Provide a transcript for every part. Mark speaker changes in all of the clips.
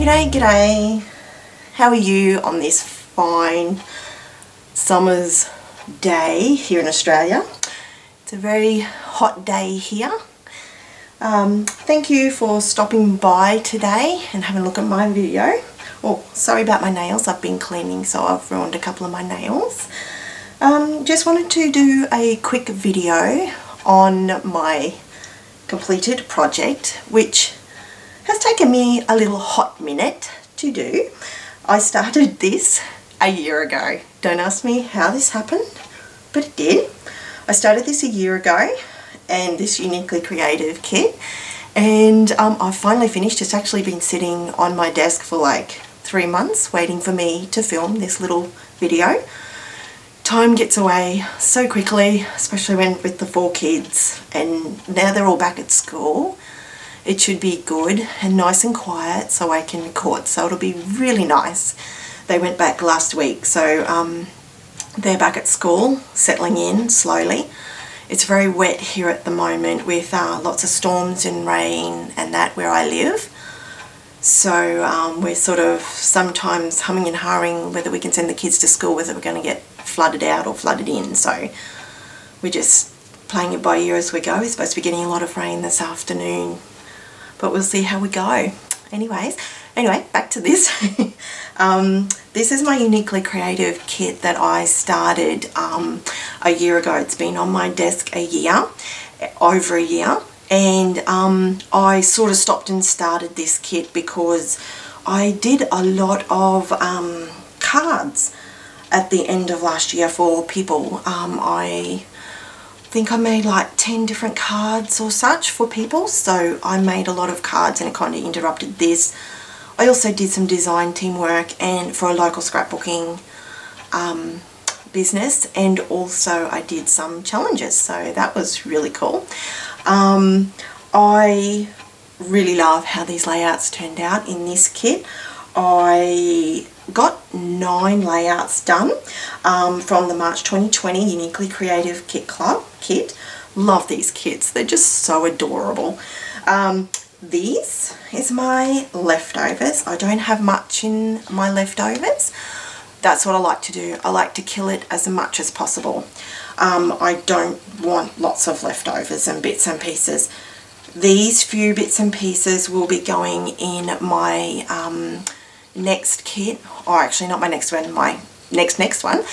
Speaker 1: G'day. How are you on this fine summer's day here in Australia? It's a very hot day here. Thank you for stopping by today and having a look at my video. Oh, sorry about my nails. I've been cleaning, so I've ruined a couple of my nails. Just wanted to do a quick video on my completed project, which has taken me a little hot minute to do. I started this a year ago. Don't ask me how this happened, but it did. I started this a year ago, and this Uniquely Creative kit, and I've finally finished. It's actually been sitting on my desk for like 3 months waiting for me to film this little video. Time gets away so quickly, especially when with the 4 kids, and now they're all back at school. It should be good and nice and quiet so I can record, so it'll be really nice. They went back last week, so they're back at school, settling in slowly. It's very wet here at the moment with lots of storms and rain and that where I live. So we're sort of sometimes humming and hawing whether we can send the kids to school, whether we're going to get flooded out or flooded in. So we're just playing it by ear as we go. We're supposed to be getting a lot of rain this afternoon, but we'll see how we go. Anyway, back to this. This is my Uniquely Creative kit that I started a year ago. It's been on my desk over a year, and I sort of stopped and started this kit because I did a lot of cards at the end of last year for people. I think I made like 10 different cards or such for people, so I made a lot of cards and it kind of interrupted this. I also did some design teamwork and for a local scrapbooking business, and also I did some challenges, so that was really cool. I really love how these layouts turned out in this kit. I got 9 layouts done from the March 2020 Uniquely Creative Kit Club kit. Love these kits, they're just so adorable. This is my leftovers. I don't have much in my leftovers. That's what I like to do. I like to kill it as much as possible. I don't want lots of leftovers and bits and pieces. These few bits and pieces will be going in my next kit, or actually not my next one, my next one,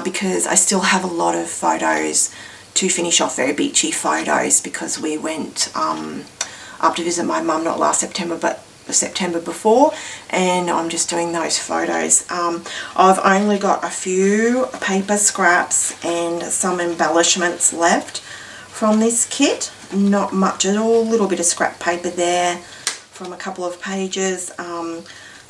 Speaker 1: because I still have a lot of photos to finish off, very beachy photos, because we went up to visit my mum, not last September but the September before, and I'm just doing those photos. I've only got a few paper scraps and some embellishments left from this kit. Not much at all, a little bit of scrap paper there from a couple of pages,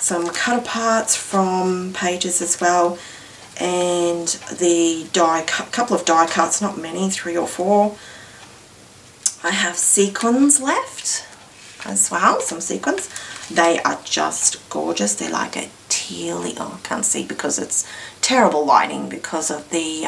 Speaker 1: some cut aparts from pages as well, and the couple of die cuts, not many, 3 or 4. I have sequins left as well, some sequins. They are just gorgeous. They're like a tealy, oh I can't see because it's terrible lighting because of the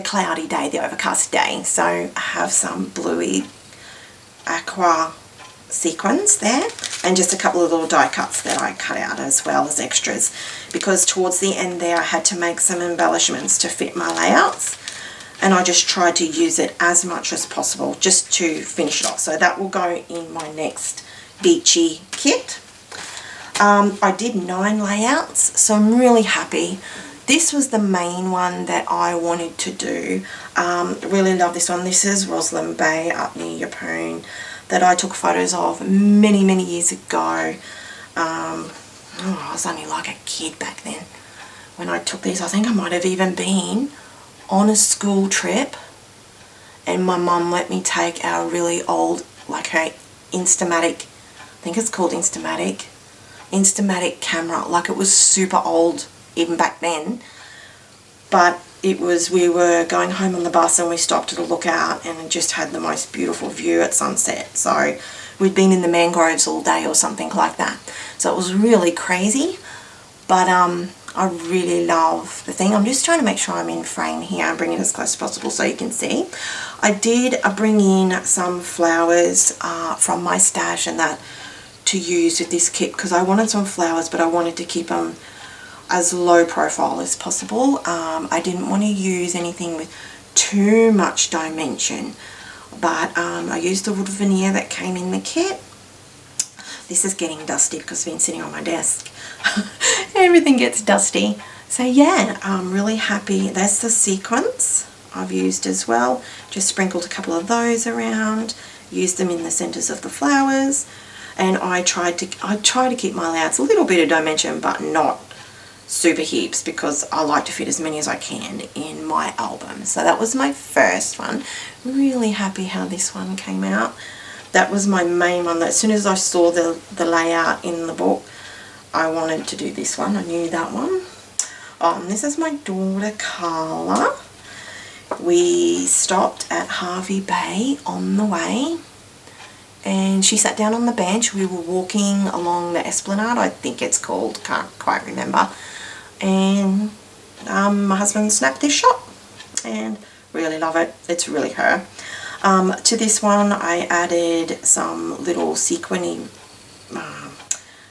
Speaker 1: cloudy day, the overcast day. So I have some bluey aqua sequins there, and just a couple of little die cuts that I cut out as well as extras, because towards the end there I had to make some embellishments to fit my layouts, and I just tried to use it as much as possible just to finish it off. So that will go in my next beachy kit. I did 9 layouts, so I'm really happy. This was the main one that I wanted to do. Really love this one. This is Roslyn Bay up near Yeppoon, that I took photos of many years ago. I was only like a kid back then when I took these. I think I might have even been on a school trip, and my mum let me take our really old, like her Instamatic, I think it's called Instamatic camera. Like, it was super old even back then, but it was, we were going home on the bus and we stopped at a lookout and it just had the most beautiful view at sunset. So we'd been in the mangroves all day or something like that. So it was really crazy, but I really love the thing. I'm just trying to make sure I'm in frame here and bring it as close as possible so you can see. I did bring in some flowers from my stash and that to use with this kit because I wanted some flowers, but I wanted to keep them as low profile as possible. I didn't want to use anything with too much dimension, but I used the wood veneer that came in the kit. This is getting dusty because it's been sitting on my desk. Everything gets dusty. So yeah, I'm really happy. That's the sequins I've used as well. Just sprinkled a couple of those around, used them in the centers of the flowers, and I try to keep my layouts a little bit of dimension, but not super heaps, because I like to fit as many as I can in my album. So that was my first one. Really happy how this one came out. That was my main one. As soon as I saw the layout in the book, I wanted to do this one. I knew that one. This is my daughter Carla. We stopped at Hervey Bay on the way, and she sat down on the bench. We were walking along the Esplanade, I think it's called, can't quite remember, and my husband snapped this shot and really love it. It's really her. To this one I added some little sequiny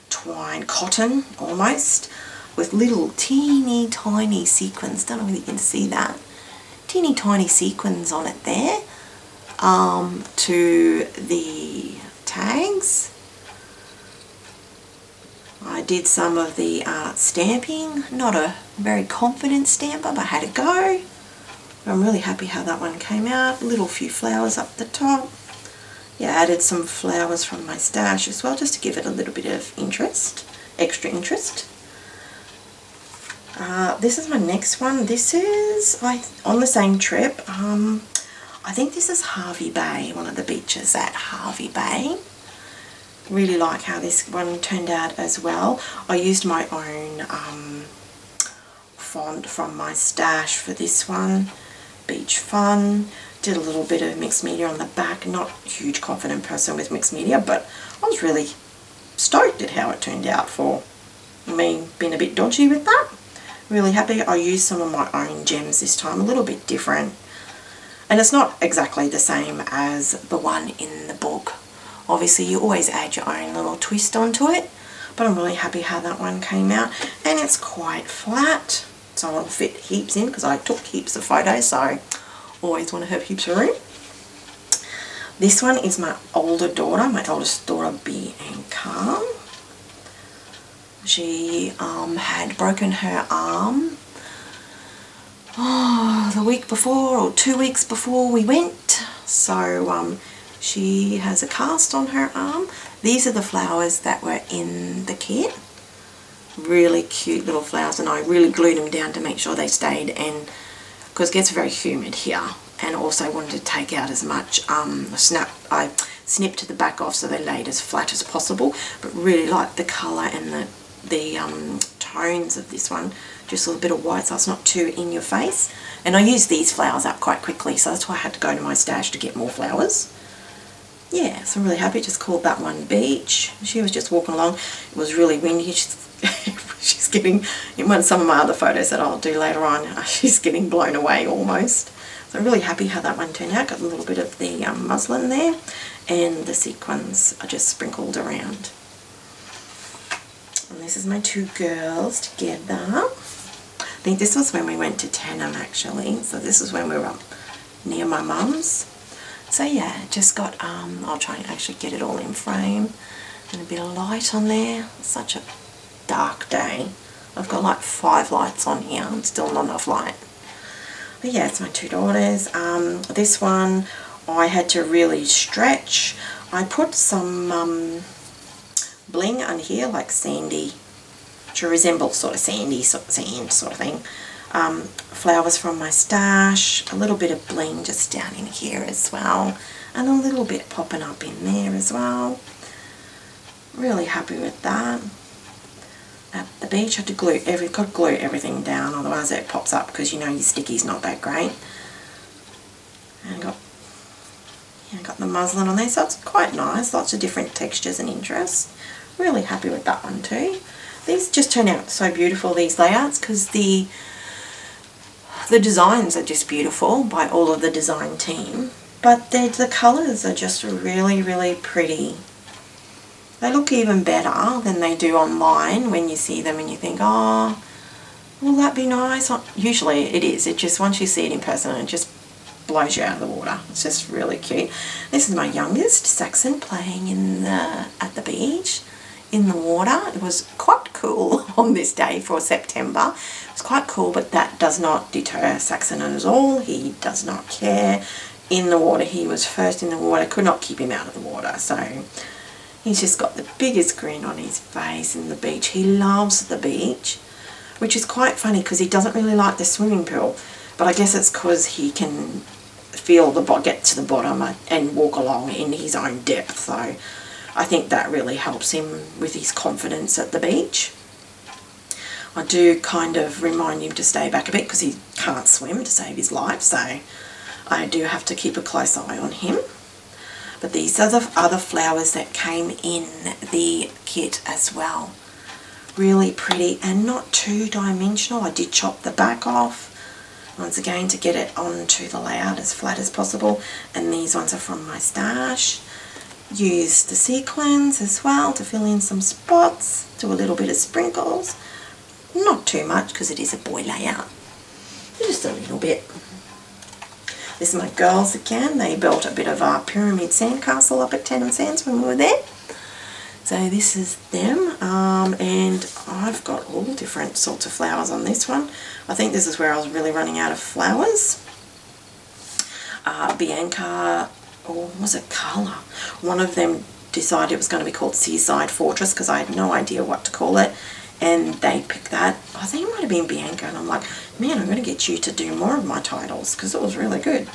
Speaker 1: twine cotton almost, with little teeny tiny sequins. Don't know if you can see that. Teeny tiny sequins on it there, to the tags. I did some of the stamping, not a very confident stamper, but I had a go. I'm really happy how that one came out. Little few flowers up the top. Yeah, added some flowers from my stash as well, just to give it a little bit of interest, extra interest. This is my next one. This is on the same trip. I think this is Hervey Bay, one of the beaches at Hervey Bay. Really like how this one turned out as well. I used my own font from my stash for this one. Beach Fun. Did a little bit of mixed media on the back. Not a huge confident person with mixed media, but I was really stoked at how it turned out for me being a bit dodgy with that. Really happy. I used some of my own gems this time, a little bit different. And it's not exactly the same as the one in the book. Obviously you always add your own little twist onto it, but I'm really happy how that one came out. And it's quite flat, so it'll fit heaps in, because I took heaps of photos, so I always want to have heaps of room. This one is my older daughter, my oldest daughter, Bianca. She had broken her arm the week before, or 2 weeks before we went, so she has a cast on her arm. These are the flowers that were in the kit. Really cute little flowers, and I really glued them down to make sure they stayed, and because it gets very humid here, and also wanted to take out as much I snipped the back off so they laid as flat as possible, but really like the colour and the tones of this one, just a little bit of white, so it's not too in your face. And I used these flowers up quite quickly, so that's why I had to go to my stash to get more flowers. Yeah, so I'm really happy. Just called that one Beach. She was just walking along. It was really windy. She's getting, in some of my other photos that I'll do later on, she's getting blown away almost. So I'm really happy how that one turned out. Got a little bit of the muslin there, and the sequins are just sprinkled around. And this is my two girls together. I think this was when we went to Tennum actually. So this is when we were up near my mum's. So yeah, just got, I'll try and actually get it all in frame. And a bit of light on there. It's such a dark day. I've got like 5 lights on here and still not enough light. But yeah, it's my two daughters. This one I had to really stretch. I put some bling on here, like sandy, to resemble sort of sandy, sand sort of thing. Flowers from my stash, a little bit of bling just down in here as well, and a little bit popping up in there as well. Really happy with that. At the beach, I had to glue got to glue everything down, otherwise it pops up, because you know your sticky's not that great. And got the muslin on there, so it's quite nice. Lots of different textures and interest. Really happy with that one too. These just turn out so beautiful, these layouts, because the designs are just beautiful by all of the design team, but the colours are just really, really pretty. They look even better than they do online when you see them and you think, oh, will that be nice? Usually it is. It just, once you see it in person, it just blows you out of the water. It's just really cute. This is my youngest, Saxon, playing at the beach in the water. It was quite cool on this day for September. It was quite cool, but that does not deter Saxon at all. He does not care. In the water, he was first in the water. Could not keep him out of the water. So he's just got the biggest grin on his face in the beach. He loves the beach, which is quite funny because he doesn't really like the swimming pool. But I guess it's because he can get to the bottom and walk along in his own depth. So I think that really helps him with his confidence at the beach. I do kind of remind him to stay back a bit because he can't swim to save his life. So I do have to keep a close eye on him. But these are the other flowers that came in the kit as well. Really pretty and not two-dimensional. I did chop the back off once again to get it onto the layout as flat as possible. And these ones are from my stash. Used the sequins as well to fill in some spots. Do a little bit of sprinkles. Not too much because it is a boy layout. Just a little bit. This is my girls again. They built a bit of a pyramid sandcastle up at Tandem Sands when we were there. So this is them, and I've got all different sorts of flowers on this one. I think this is where I was really running out of flowers. Bianca, or was it Carla? One of them decided it was going to be called Seaside Fortress because I had no idea what to call it. And they picked that. I think it might have been Bianca, and I'm like, man, I'm going to get you to do more of my titles because it was really good.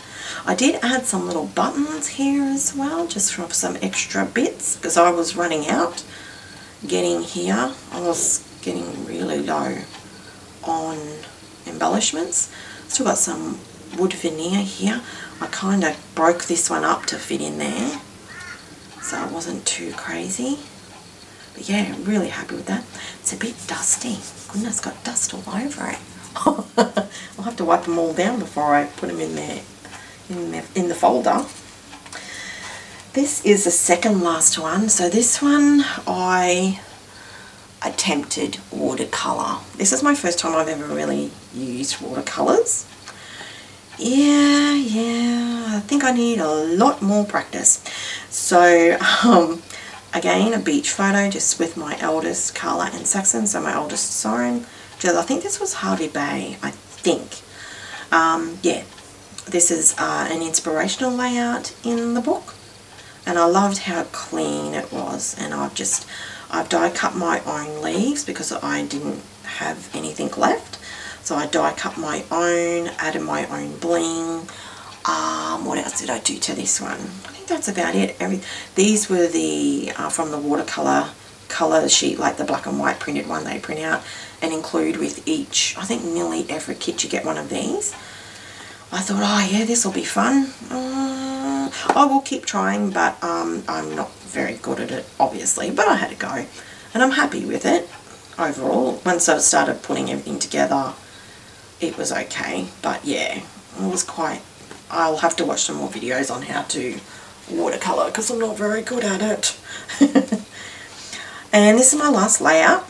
Speaker 1: I did add some little buttons here as well, just for some extra bits because I was running out. Getting here, I was getting really low on embellishments. Still got some wood veneer here. I kind of broke this one up to fit in there, so it wasn't too crazy. But yeah, really happy with that. It's a bit dusty. Goodness, it's got dust all over it. I'll have to wipe them all down before I put them in there, in the folder. This is the second last one. So this one I attempted watercolour. This is my first time I've ever really used watercolours. Yeah, I think I need a lot more practice. So, again, a beach photo just with my eldest, Carla, and Saxon. So my oldest, Soren. I think this was Harvey Bay, I think. Yeah, this is an inspirational layout in the book. And I loved how clean it was. And I've die cut my own leaves because I didn't have anything left. So I die cut my own, added my own bling. What else did I do to this one? I think that's about it. These were the from the watercolor color sheet, like the black and white printed one they print out and include with each. I think nearly every kit you get one of these. I thought, oh yeah, this will be fun. I will keep trying, but I'm not very good at it, obviously. But I had a go, and I'm happy with it overall. Once I started putting everything together, it was okay. But yeah, it was quite. I'll have to watch some more videos on how to watercolor because I'm not very good at it. And this is my last layout.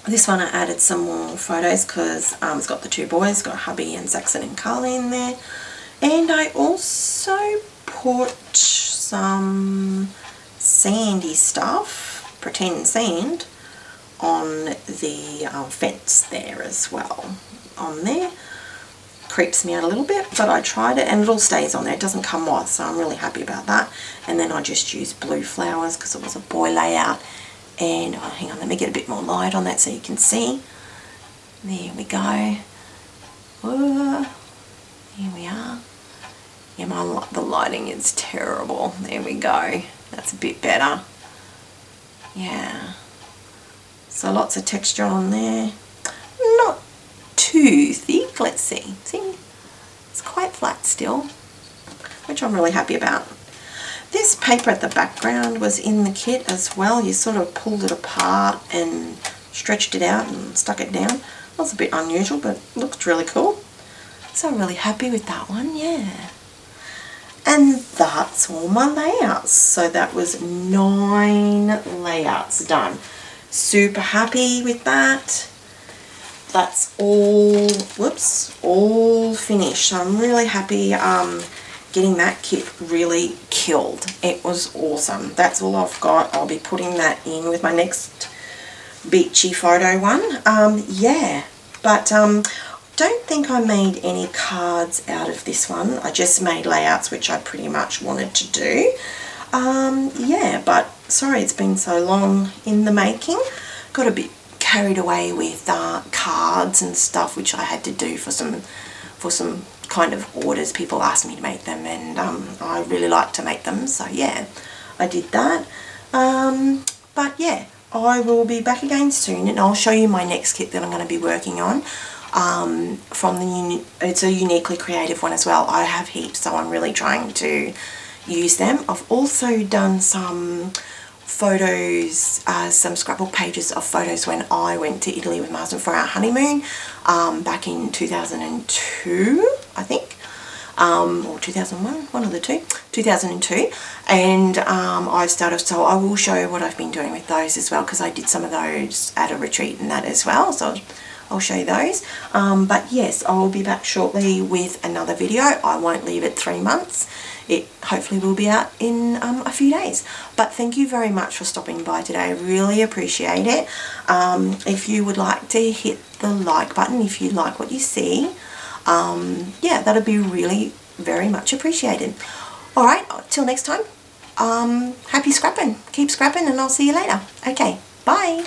Speaker 1: This one I added some more photos because it's got the two boys, got hubby and Saxon and Carly in there. And I also put some sandy stuff, pretend sand, on the fence there as well. On there. Creeps me out a little bit, but I tried it and it all stays on there. It doesn't come off, so I'm really happy about that. And then I just used blue flowers because it was a boy layout. And oh, hang on, let me get a bit more light on that so you can see. There we go. Here we are. Yeah, the lighting is terrible. There we go. That's a bit better. Yeah. So lots of texture on there. Not too thick. Let's see. See? It's quite flat still, which I'm really happy about. This paper at the background was in the kit as well. You sort of pulled it apart and stretched it out and stuck it down. That was a bit unusual, but it looked really cool. So I'm really happy with that one, yeah. And that's all my layouts. So that was 9 layouts done. Super happy with that. That's all, whoops, all finished. I'm really happy getting that kit really killed. It was awesome. That's all I've got. I'll be putting that in with my next beachy photo one. Yeah, but don't think I made any cards out of this one. I just made layouts, which I pretty much wanted to do. Yeah, but sorry it's been so long in the making. Got a bit carried away with cards and stuff, which I had to do for some kind of orders. People asked me to make them, and I really like to make them, so yeah, I did that. But yeah, I will be back again soon, and I'll show you my next kit that I'm going to be working on. It's a Uniquely Creative one as well. I have heaps, so I'm really trying to use them. I've also done some photos, some scrapbook pages of photos when I went to Italy with my husband for our honeymoon back in 2002, I think, or 2001, one of the two, 2002, and I've started, so I will show you what I've been doing with those as well, because I did some of those at a retreat and that as well, so I'll show you those. But yes, I will be back shortly with another video. I won't leave it 3 months. It hopefully will be out in a few days. But thank you very much for stopping by today. I really appreciate it. If you would like to hit the like button if you like what you see, yeah, that'd be really very much appreciated. All right, till next time, happy scrapping. Keep scrapping, and I'll see you later. Okay, bye.